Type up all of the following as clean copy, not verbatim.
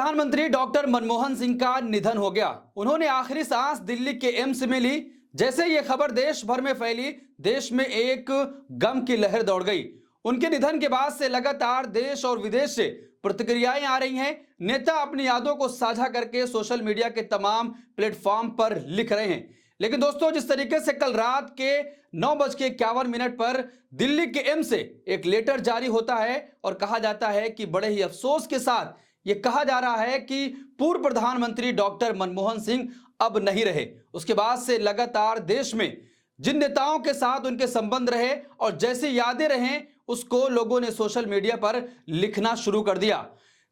प्रधानमंत्री डॉक्टर मनमोहन सिंह का निधन हो गया। उन्होंने आखिरी सांस दिल्ली के एम्स में ली। जैसे ये खबर देश भर में फैली, देश में एक गम की लहर दौड़ गई। उनके निधन के बाद से लगातार देश और विदेश से प्रतिक्रियाएं आ रही हैं। नेता अपनी यादों को साझा करके सोशल मीडिया के तमाम प्लेटफॉर्म पर लिख रहे हैं। लेकिन दोस्तों, जिस तरीके से कल रात के 9:51 पर दिल्ली के एम्स से एक लेटर जारी होता है और कहा जाता है कि बड़े ही अफसोस के साथ यह कहा जा रहा है कि पूर्व प्रधानमंत्री डॉक्टर मनमोहन सिंह अब नहीं रहे। उसके बाद से लगातार देश में जिन नेताओं के साथ उनके संबंध रहे और जैसी यादें रहे, उसको लोगों ने सोशल मीडिया पर लिखना शुरू कर दिया।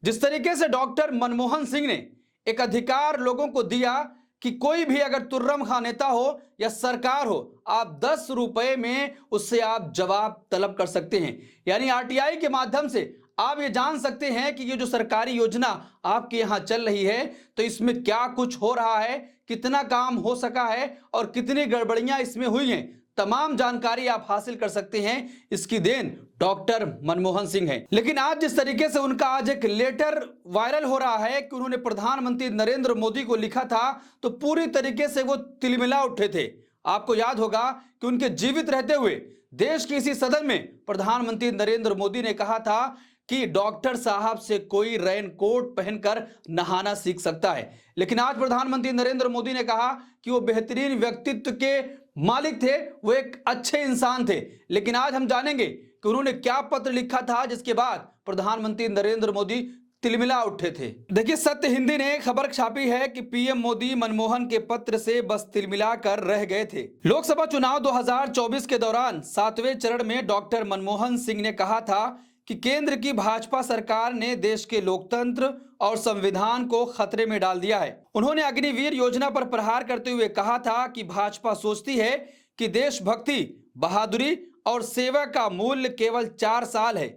जिस तरीके से डॉक्टर मनमोहन सिंह ने एक अधिकार लोगों को दिया कि कोई भी अगर तुर्रम खां नेता हो या सरकार हो, आप 10 रुपए में उससे आप जवाब तलब कर सकते हैं। यानी आरटीआई के माध्यम से आप ये जान सकते हैं कि ये जो सरकारी योजना आपके यहां चल रही है, तो इसमें क्या कुछ हो रहा है, कितना काम हो सका है और कितनी गड़बड़ियां इसमें हुई हैं। तमाम जानकारी आप हासिल कर सकते हैं। इसकी देन डॉक्टर मनमोहन सिंह है। लेकिन आज जिस तरीके से उनका आज एक लेटर वायरल हो रहा है कि उन्होंने प्रधानमंत्री नरेंद्र मोदी को लिखा था, तो पूरी तरीके से वो तिलमिला उठे थे। आपको याद होगा कि उनके जीवित रहते हुए देश के इसी सदन में प्रधानमंत्री नरेंद्र मोदी ने कहा था कि डॉक्टर साहब से कोई रेनकोट पहनकर नहाना सीख सकता है। लेकिन आज प्रधानमंत्री नरेंद्र मोदी ने कहा कि वो बेहतरीन व्यक्तित्व के मालिक थे, वो एक अच्छे इंसान थे। लेकिन आज हम जानेंगे कि उन्होंने क्या पत्र लिखा था जिसके बाद प्रधानमंत्री नरेंद्र मोदी तिलमिला उठे थे। देखिए, सत्य हिंदी ने खबर छापी है कि पीएम मोदी मनमोहन के पत्र से बस तिलमिला कर रह गए थे। लोकसभा चुनाव 2024 के दौरान 7वें चरण में डॉक्टर मनमोहन सिंह ने कहा था कि केंद्र की भाजपा सरकार ने देश के लोकतंत्र और संविधान को खतरे में डाल दिया है। उन्होंने अग्निवीर योजना पर प्रहार करते हुए कहा था कि भाजपा सोचती है कि देशभक्ति, बहादुरी और सेवा का मूल्य केवल 4 साल है।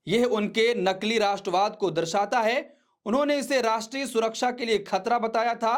यह उनके नकली राष्ट्रवाद को दर्शाता है। उन्होंने इसे राष्ट्रीय सुरक्षा के लिए खतरा बताया था।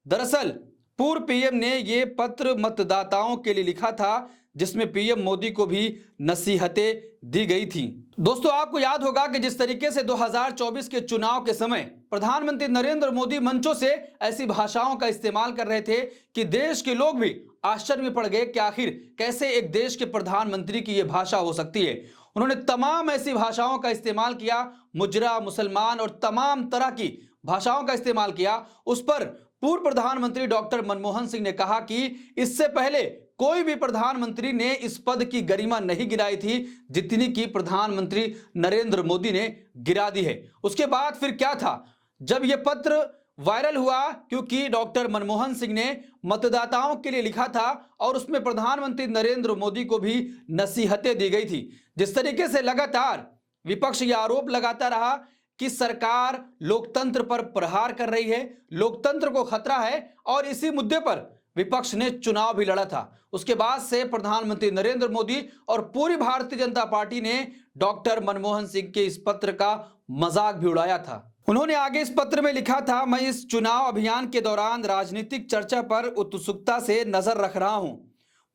दरअसल पूर्व पीएम ने यह पत्र मतदाताओं के लिए लिखा था, जिसमें पीएम मोदी को भी नसीहतें दी गई थी। दोस्तों, आपको याद होगा कि जिस तरीके से 2024 के चुनाव के समय प्रधानमंत्री नरेंद्र मोदी मंचों से ऐसी भाषाओं का इस्तेमाल कर रहे थे कि देश के लोग भी आश्चर्य में पड़ गए कि आखिर कैसे एक देश के प्रधानमंत्री की यह भाषा हो सकती है। उन्होंने तमाम ऐसी भाषाओं का इस्तेमाल किया, मुजरा, मुसलमान और तमाम तरह की भाषाओं का इस्तेमाल किया। उस पर पूर्व प्रधानमंत्री डॉक्टर मनमोहन सिंह ने कहा कि इससे पहले कोई भी प्रधानमंत्री ने इस पद की गरिमा नहीं गिराई थी जितनी की प्रधानमंत्री नरेंद्र मोदी ने गिरा दी है। उसके बाद फिर क्या था, जब यह पत्र वायरल हुआ, क्योंकि डॉक्टर मनमोहन सिंह ने मतदाताओं के लिए लिखा था और उसमें प्रधानमंत्री नरेंद्र मोदी को भी नसीहतें दी गई थी। जिस तरीके से लगातार विपक्ष यह आरोप लगाता रहा कि सरकार लोकतंत्र पर प्रहार कर रही है, लोकतंत्र को खतरा है, और इसी मुद्दे पर विपक्ष ने चुनाव भी लड़ा था। उसके बाद से प्रधानमंत्री नरेंद्र मोदी और पूरी भारतीय जनता पार्टी ने डॉक्टर मनमोहन सिंह के इस पत्र का मजाक भी उड़ाया था। उन्होंने आगे इस पत्र में लिखा था, मैं इस चुनाव अभियान के दौरान राजनीतिक चर्चा पर उत्सुकता से नजर रख रहा हूं।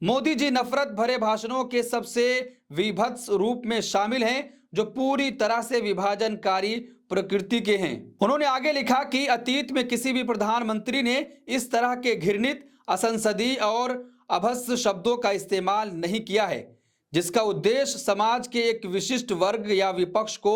मोदी जी नफरत भरे भाषणों के सबसे विभत्स रूप में शामिल हैं, जो पूरी तरह से विभाजनकारी प्रकृति के हैं। उन्होंने आगे लिखा कि अतीत में किसी भी प्रधानमंत्री ने इस तरह के घृणित, असंसदीय और अभद्र शब्दों का इस्तेमाल नहीं किया है, जिसका उद्देश्य समाज के एक विशिष्ट वर्ग या विपक्ष को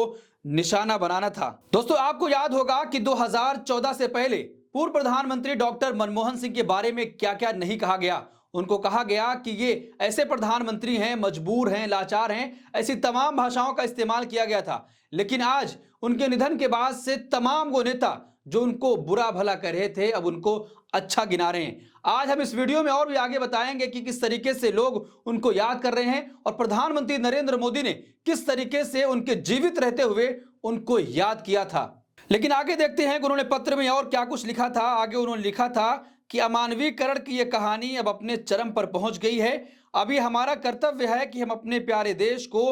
निशाना बनाना था। दोस्तों, आपको याद होगा कि 2014 से पहले पूर्व प्रधानमंत्री डॉक्टर मनमोहन सिंह के बारे में क्या क्या नहीं कहा गया। उनको कहा गया कि ये ऐसे प्रधानमंत्री हैं, मजबूर हैं, लाचार हैं, ऐसी तमाम भाषाओं का इस्तेमाल किया गया था। लेकिन आज उनके निधन के बाद से तमाम वो नेता जो उनको बुरा भला कर रहे थे, अब उनको अच्छा गिना रहे हैं। आज हम इस वीडियो में और भी आगे बताएंगे कि किस तरीके से लोग उनको याद कर रहे हैं और प्रधानमंत्री नरेंद्र मोदी ने किस तरीके से उनके जीवित रहते हुए उनको याद किया था। लेकिन आगे देखते हैं कि उन्होंने पत्र में और क्या कुछ लिखा था। आगे उन्होंने लिखा था कि अमानवीकरण की यह कहानी अब अपने चरम पर पहुंच गई है। अभी हमारा कर्तव्य है कि हम अपने प्यारे देश को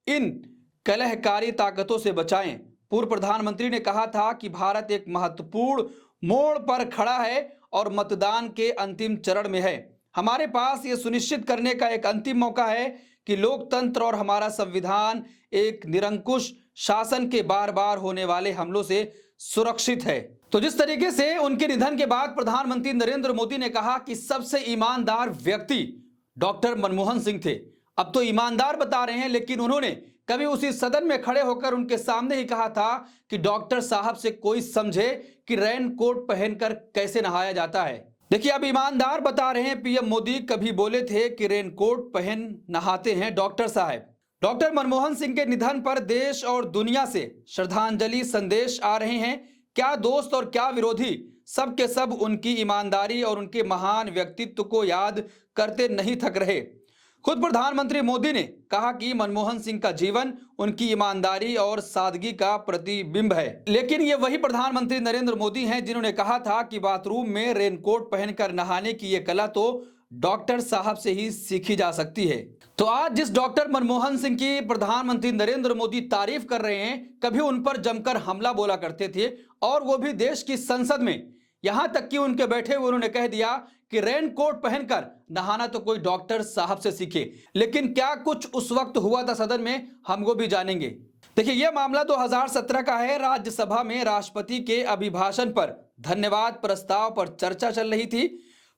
इन कलहकारी ताकतों से बचाएं। पूर्व प्रधानमंत्री ने कहा था कि भारत एक महत्वपूर्ण मोड़ पर खड़ा है और मतदान के अंतिम चरण में है। हमारे पास ये सुनिश्चित करने का एक अंतिम मौका है कि लोकतंत्र और हमारा संविधान एक निरंकुश शासन के बार बार होने वाले हमलों से सुरक्षित है। तो जिस तरीके से उनके निधन के बाद प्रधानमंत्री नरेंद्र मोदी ने कहा कि सबसे ईमानदार व्यक्ति डॉक्टर मनमोहन सिंह थे, अब तो ईमानदार बता रहे हैं, लेकिन उन्होंने कभी उसी सदन में खड़े होकर उनके सामने ही कहा था कि डॉक्टर साहब से कोई समझे कि रेन कोट पहनकर कैसे नहाया जाता है। देखिए, अब ईमानदार बता रहे हैं पीएम मोदी कभी बोले थे कि रेन कोट पहन नहाते हैं डॉक्टर साहब। डॉक्टर मनमोहन सिंह के निधन पर देश और दुनिया से श्रद्धांजलि संदेश आ रहे हैं। क्या दोस्त और क्या विरोधी, सब के सब उनकी ईमानदारी और उनके महान व्यक्तित्व को याद करते नहीं थक रहे। खुद प्रधानमंत्री मोदी ने कहा कि मनमोहन सिंह का जीवन उनकी ईमानदारी और सादगी का प्रतिबिंब है। लेकिन ये वही प्रधानमंत्री नरेंद्र मोदी हैं जिन्होंने कहा था कि बाथरूम में रेनकोट पहनकर नहाने की ये कला तो डॉक्टर साहब से ही सीखी जा सकती है। तो आज जिस डॉक्टर मनमोहन सिंह की प्रधानमंत्री नरेंद्र मोदी तारीफ कर रहे हैं, कभी उन पर जमकर हमला बोला करते थे, और वो भी देश की संसद में। यहां तक कि उनके बैठे हुए उन्होंने कह दिया कि रेन कोट पहनकर नहाना तो कोई डॉक्टर साहब से सीखे। लेकिन क्या कुछ उस वक्त हुआ था सदन में, हम वो भी जानेंगे। देखिए, यह मामला 2017 का है। राज्यसभा में राष्ट्रपति के अभिभाषण पर धन्यवाद प्रस्ताव पर चर्चा चल रही थी।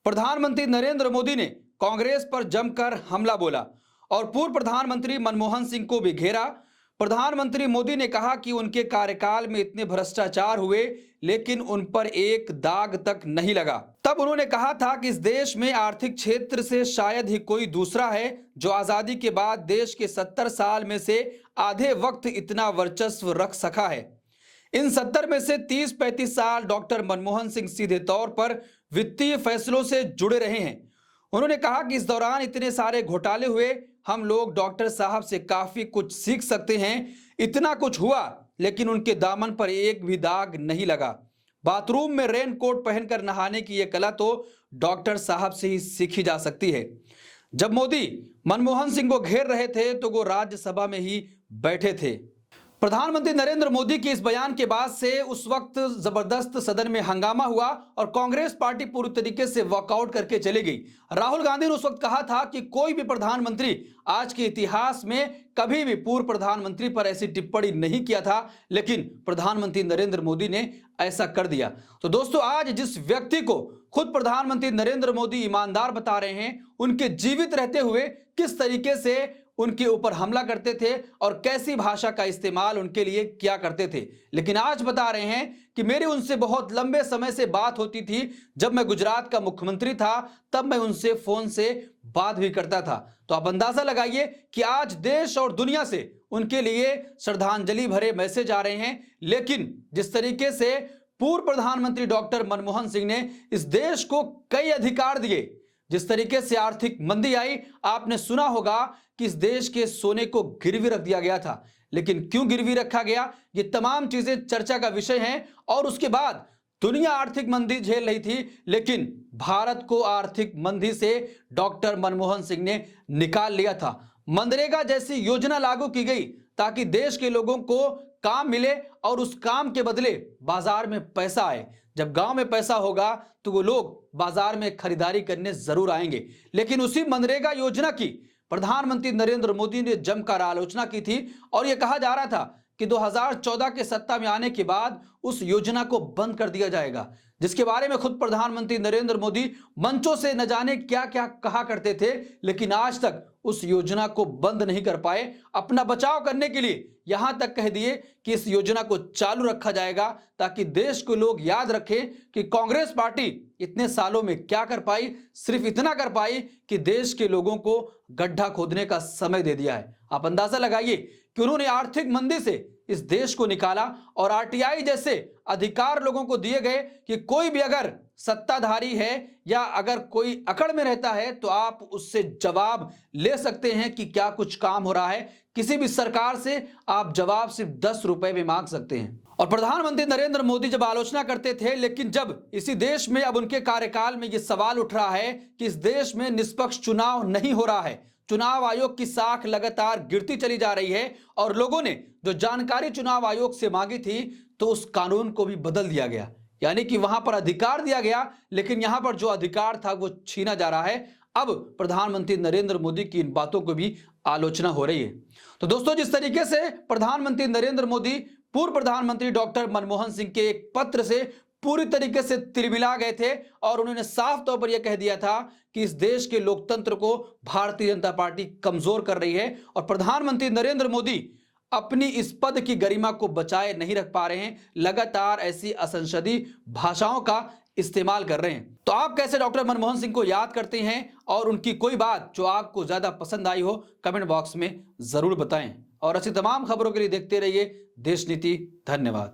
प्रधानमंत्री नरेंद्र मोदी ने कांग्रेस पर जमकर हमला बोला और पूर्व प्रधानमंत्री मनमोहन सिंह को भी घेरा। प्रधानमंत्री मोदी ने कहा कि उनके कार्यकाल में इतने भ्रष्टाचार हुए, लेकिन उन पर एक दाग तक नहीं लगा। तब उन्होंने कहा था कि इस देश में आर्थिक क्षेत्र से शायद ही कोई दूसरा है जो आजादी के बाद देश के 70 साल में से आधे वक्त इतना वर्चस्व रख सका है। इन 70 में से 30-35 साल डॉक्टर मनमोहन सिंह सीधे तौर पर वित्तीय फैसलों से जुड़े रहे हैं। उन्होंने कहा कि इस दौरान इतने सारे घोटाले हुए, हम लोग डॉक्टर साहब से काफी कुछ सीख सकते हैं। इतना कुछ हुआ, लेकिन उनके दामन पर एक भी दाग नहीं लगा। बाथरूम में रेन कोट पहनकर नहाने की यह कला तो डॉक्टर साहब से ही सीखी जा सकती है। जब मोदी मनमोहन सिंह को घेर रहे थे तो वो राज्यसभा में ही बैठे थे। प्रधानमंत्री नरेंद्र मोदी के इस बयान के बाद से उस वक्त जबरदस्त सदन में हंगामा हुआ और कांग्रेस पार्टी पूरी तरीके से वॉकआउट करके चली गई। राहुल गांधी ने उस वक्त कहा था कि कोई भी प्रधानमंत्री आज के इतिहास में कभी भी पूर्व प्रधानमंत्री पर ऐसी टिप्पणी नहीं किया था, लेकिन प्रधानमंत्री नरेंद्र मोदी ने ऐसा कर दिया। तो दोस्तों, आज जिस व्यक्ति को खुद प्रधानमंत्री नरेंद्र मोदी ईमानदार बता रहे हैं, उनके जीवित रहते हुए किस तरीके से उनके ऊपर हमला करते थे और कैसी भाषा का इस्तेमाल उनके लिए किया करते थे, लेकिन आज बता रहे हैं कि मेरी उनसे बहुत लंबे समय से बात होती थी। जब मैं गुजरात का मुख्यमंत्री था तब मैं उनसे फोन से बात भी करता था। तो आप अंदाजा लगाइए कि आज देश और दुनिया से उनके लिए श्रद्धांजलि भरे मैसेज आ रहे हैं। लेकिन जिस तरीके से पूर्व प्रधानमंत्री डॉक्टर मनमोहन सिंह ने इस देश को कई अधिकार दिए, जिस तरीके से आर्थिक मंदी आई, आपने सुना होगा कि इस देश के सोने को गिरवी रख दिया गया था। लेकिन क्यों गिरवी रखा गया, ये तमाम चीजें चर्चा का विषय हैं। और उसके बाद दुनिया आर्थिक मंदी झेल रही थी, लेकिन भारत को आर्थिक मंदी से डॉक्टर मनमोहन सिंह ने निकाल लिया था। मनरेगा जैसी योजना लागू की गई ताकि देश के लोगों को काम मिले और उस काम के बदले बाजार में पैसा आए। जब गांव में पैसा होगा तो वो लोग बाजार में खरीदारी करने जरूर आएंगे। लेकिन उसी मनरेगा योजना की प्रधानमंत्री नरेंद्र मोदी ने जमकर आलोचना की थी और यह कहा जा रहा था कि 2014 के सत्ता में आने के बाद उस योजना को बंद कर दिया जाएगा, जिसके बारे में खुद प्रधानमंत्री नरेंद्र मोदी मंचों से न जाने क्या क्या कहा करते थे, लेकिन आज तक उस योजना को बंद नहीं कर पाए। अपना बचाव करने के लिए यहां तक कह दिए कि इस योजना को चालू रखा जाएगा ताकि देश को लोग याद रखें कि कांग्रेस पार्टी इतने सालों में क्या कर पाई। सिर्फ इतना कर पाई कि देश के लोगों को गड्ढा खोदने का समय दे दिया है। आप अंदाजा लगाइए कि उन्होंने आर्थिक मंदी से इस देश को निकाला और आरटीआई जैसे अधिकार लोगों को दिए गए कि कोई भी अगर सत्ताधारी है या अगर कोई अकड़ में रहता है तो आप उससे जवाब ले सकते हैं कि क्या कुछ काम हो रहा है। किसी भी सरकार से आप जवाब सिर्फ 10 रुपए में मांग सकते हैं। और प्रधानमंत्री नरेंद्र मोदी जब आलोचना करते थे, लेकिन जब इसी देश में अब उनके कार्यकाल में यह सवाल उठ रहा है कि इस देश में निष्पक्ष चुनाव नहीं हो रहा है, चुनाव आयोग की साख लगातार गिरती चली जा रही है और लोगों ने जो जानकारी चुनाव आयोग से मांगी थी तो उस कानून को भी बदल दिया गया, यानी कि वहां पर अधिकार दिया गया लेकिन यहां पर जो अधिकार था वो छीना जा रहा है। अब प्रधानमंत्री नरेंद्र मोदी की इन बातों को भी आलोचना हो रही है। तो दोस्तों, जिस तरीके से प्रधानमंत्री नरेंद्र मोदी पूर्व प्रधानमंत्री डॉक्टर मनमोहन सिंह के एक पत्र से पूरी तरीके से तिलमिला गए थे और उन्होंने साफ तौर पर यह कह दिया था कि इस देश के लोकतंत्र को भारतीय जनता पार्टी कमजोर कर रही है और प्रधानमंत्री नरेंद्र मोदी अपनी इस पद की गरिमा को बचाए नहीं रख पा रहे हैं, लगातार ऐसी असंसदीय भाषाओं का इस्तेमाल कर रहे हैं। तो आप कैसे डॉक्टर मनमोहन सिंह को याद करते हैं और उनकी कोई बात जो आपको ज्यादा पसंद आई हो, कमेंट बॉक्स में जरूर बताएं और ऐसी तमाम खबरों के लिए देखते रहिए देश नीति। धन्यवाद।